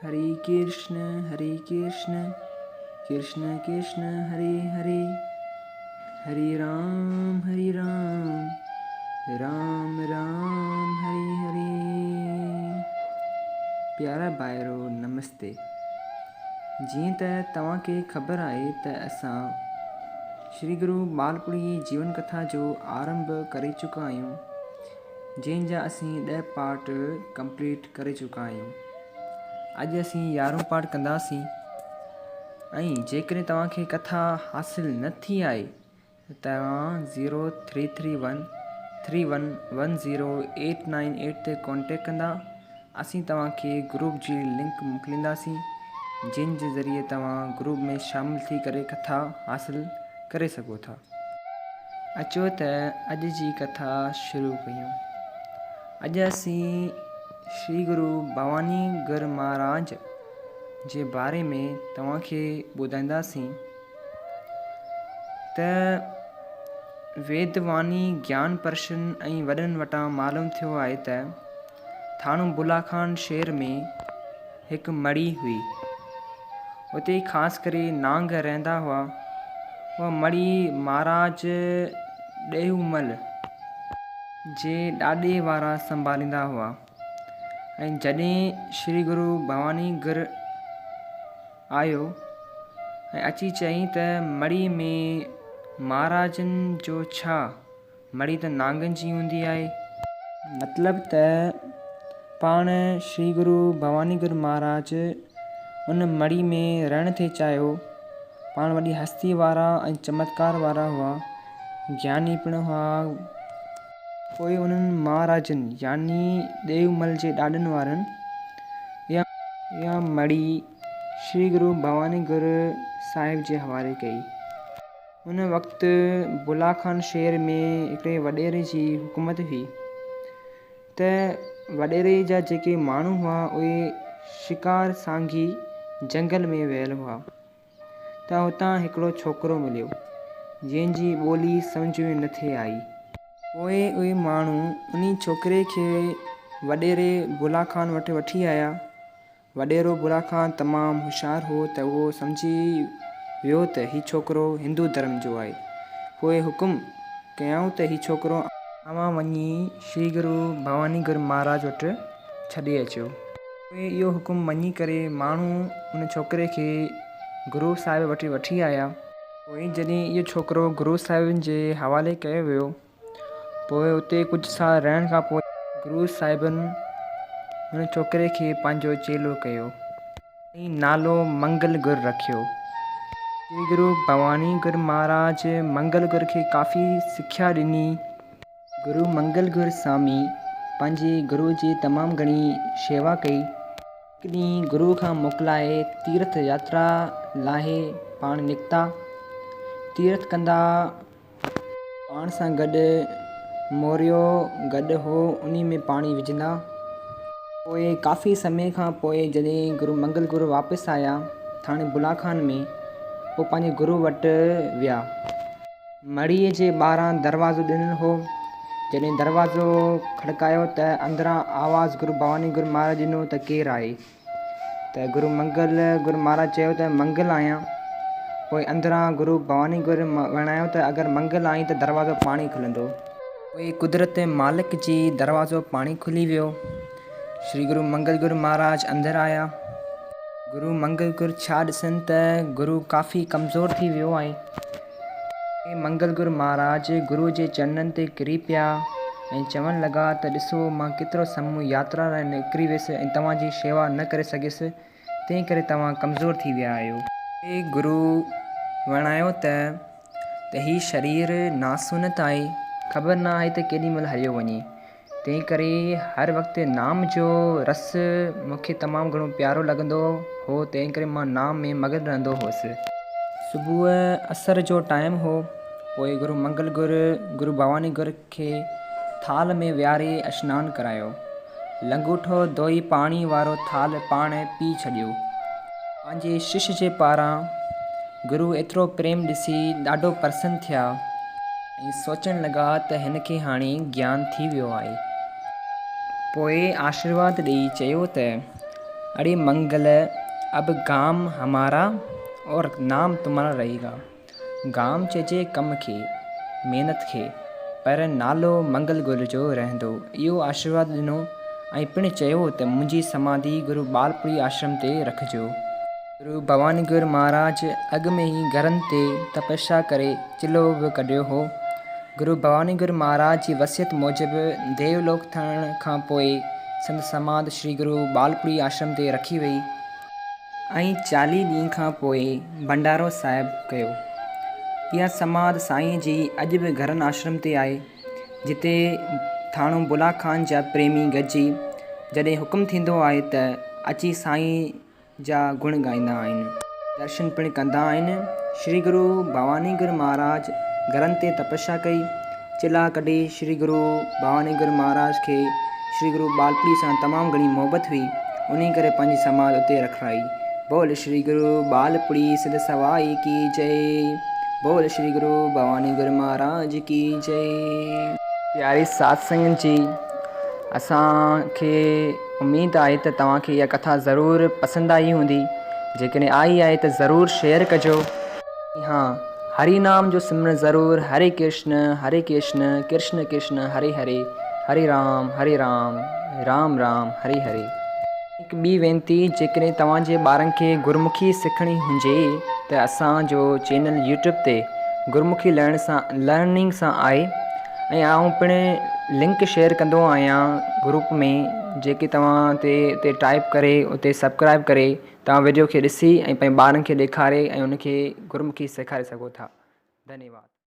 हरे कृष्ण कृष्ण कृष्ण हरे हरे, हरे राम राम राम हरे हरे। प्यारा भाइरो नमस्ते। जीअं त तव्हांखे ख़बर आहे त असां श्री गुरु बालपुरी जीवन कथा जो आरंभ करे चुका आहियूं, जंहिंजा असीं 10 पार्ट कंप्लीट करे चुका आहियूं। अॼु असीं 11हों पार्ट कंदासीं। ऐं जेकॾहिं तव्हांखे कथा हासिलु न थी आहे त तव्हां 0331311089 ते कॉन्टेक्ट कंदा। असीं तव्हांखे ग्रुप जी लिंक मोकिलींदासीं, जिन जे ज़रिए तव्हां ग्रुप में शामिलु थी करे कथा हासिलु करे सघो था। अचो त अॼु जी कथा शुरू कयूं। अॼु असीं श्री गुरु भवानी गर महाराज जे बारे में तव्हांखे ॿुधाईंदासीं त वेदवानी ज्ञान पर्शन ऐं वॾनि वटां मालूम थियो आहे त थाणो बुलाखान शहर में हिकु मड़ी हुई। उते ख़ासि करे नांग रहंदा हुआ। उहा मड़ी महाराज ॾेऊमल जे ॾाॾे वारा संभालींदा हुआ। ऐं जॾहिं श्री गुरु भवानी गर आयो ऐं अची चयईं त मड़ी में महाराजनि जो छा, मड़ी त नांगनि जी हूंदी आहे। मतिलब त पाण श्री गुरु भवानी गर महाराज उन मड़ी में रहण थे चाहियो। पाण वॾी हस्ती वारा ऐं चमत्कार वारा हुआ, ज्ञानी पिण हुआ। पोइ उन्हनि महाराजनि यानी ॾेऊमल जे ॾाॾनि वारनि इहा मड़ी श्री गुरु भवानी गर साहिब जे हवाले कई। उन वक़्तु बुलाखान शहर में हिकिड़े वॾेरे जी हुकूमत हुई त वॾेरे जा जेके माण्हू हुआ उहे शिकार सांघी जंगल में वियल हुआ। त हुतां हिकिड़ो छोकिरो मिलियो जंहिंजी ॿोली सम्झ में न थे आई। पोइ उहे माण्हू उन छोकिरे खे वॾेरे बुलाखान वटि वठी आया। वॾेरो बुलाखान तमामु होशियारु हो त उहो सम्झी वियो त हीउ छोकिरो हिंदू धर्म जो आहे। पोइ हुकुम कयऊं त हीउ छोकिरो अवां वञी श्री गुरु भवानी गर महाराज वटि छॾे अचो। पोइ इहो हुकुम मञी करे माण्हू उन छोकिरे खे गुरु साहिब वठी आया। पोइ जॾहिं इहो छोकिरो गुरु साहिबनि जे हवाले कयो वियो, पोइ उते कुझु साल रहण खां पोइ गुरु साहिबनि हुन छोकिरे खे पंहिंजो चेलो कयो ऐं नालो मंगल गुर रखियो। श्री गुरु भवानी गर महाराज मंगल गुर खे काफ़ी सिख्या ॾिनी। गुरु मंगल गुर स्वामी पंहिंजे गुरु जी तमामु घणी शेवा कई। हिकु ॾींहुं गुरु खां मोकिलाए तीर्थ यात्रा लाइ पाण निकिता। तीर्थ कंदा पाण सां गॾु मोरियो गॾु हो, उन में पाणी विझंदा। पोइ काफ़ी समय खां पोइ जॾहिं गुरु मंगल गुरु वापसि आया थाणे बुलाखान में, पोइ पंहिंजे गुरु वटि विया। मड़ीअ जे ॿाहिरां दरवाज़ो ॾिनल हो। जॾहिं दरवाज़ो खड़कायो त अंदरां आवाज़ गुरु भवानी गुरु महाराज ॾिनो त केरु आहे। त गुरु मंगल गुरु महाराज चयो त मंगल आहियां। पोइ अंदरां गुरु भवानी गुरु वणायो त अगरि मंगल आई त दरवाज़ो पाणी खुलंदो। पोइ कुदरत मालिक जी दरवाज़ो पाणी खुली वियो। श्री गुरु मंगल गुरु महाराज अंदरि आया। गुरु मंगल गुरु छा ॾिसनि त गुरु काफ़ी कमज़ोर थी वियो आहे। मंगल गुरु महाराज गुरु जे चरणनि ते किरी पिया ऐं चवणु लॻा त ॾिसो, मां केतिरो समय यात्रा लाइ निकिरी वियुसि ऐं तव्हांजी शेवा न करे सघियुसि, तंहिं करे तव्हां कमज़ोर थी विया आहियो। गुरु वणायो त हीउ शरीर नासूनत आहे, ख़बर न आहे त केॾी महिल हलियो वञे। तंहिं करे हर वक़्तु नाम जो रस मूंखे तमामु घणो प्यारो लॻंदो हो, तंहिं करे मां नाम में मगन रहंदो हुउसि। सुबुह असर जो टाइम हो। पोइ गुरु मंगल गुरु भवानी गुर खे थाल में विहारे सनानु करायो। लंगूठो धोई पाणी वारो थाल पाण पी छॾियो। पंहिंजे शिष्य जे पारां गुरु एतिरो प्रेम ॾिसी ॾाढो प्रसन्न थिया ऐं सोचणु लॻा त हिन खे हाणे ज्ञान थी वियो आहे। पोइ आशीर्वाद ॾेई चयो त अरे मंगल अब गाम हमारा और नाम तुम्हारा रहेगा। गाम चइजे कम खे महिनत खे पर नालो मंगल गुल जो रहंदो। इहो आशीर्वाद ॾिनो ऐं पिणु चयो त मुंहिंजी समाधि गुरु बालपुरी आश्रम ते रखिजो। गुरु भवानी गुरु महाराज अॻ में ई घरनि ते तपस्या करे चिलो बि कढियो हो। गुरु भवानी गुरु महाराज जी वसियत मूजिबि देवलोक थियण खां पोइ संदि समाधि श्री गुरु बालपुरी आश्रम ते रखी वई ऐं 40 ॾींहं खां पोइ भंडारो साहिबु कयो। इहा समाधि साईं जी अॼु बि घरनि आश्रम ते आहे, जिते थाणो बुला खान जा प्रेमी गॾिजी जॾहिं हुकुम थींदो आहे त अची साईं जा गुण ॻाईंदा आहिनि, दर्शन पिणु कंदा आहिनि। श्री गुरु भवानी गुरु महाराज घरनि ते तपस्या कई, चिला कढी। श्री गुरु भवानी गुरु महाराज खे श्री गुरु बालपुरी सां तमामु घणी मोहबत हुई, उन करे पंहिंजी समाधि उते रखाई। बोल श्री गुरु बालपुरी सिद्ध सवाई की जय। बोल श्री गुरु भवानी गुरु महाराज की जय। प्यारी सत्संग जी, असांखे उमेदु आहे त तव्हांखे इहा कथा ज़रूरु पसंदि आई हूंदी। जेकॾहिं आई आहे त ज़रूरु शेयर कजो। हाँ, हरि नाम जो सिमरन ज़रूरु। हरे कृष्ण कृष्ण कृष्ण हरे हरे, हरे राम राम राम हरे हरे। हिकु ॿी वेनती, जेकॾहिं तव्हांजे ॿारनि खे गुरमुखी सिखणी हुजे त असांजो चैनल यूट्यूब ते गुरमुखी लर्निंग सां आहे ऐं आउं पिणु लिंक शेयर कंदो आहियां ग्रुप में, जेके तव्हां ते टाइप करे उते सब्सक्राइब करे तव्हां वीडियो खे ॾिसी ऐं पंहिंजे ॿारनि खे ॾेखारे ऐं उनखे गुरमुखी सेखारे सघो था। धन्यवाद।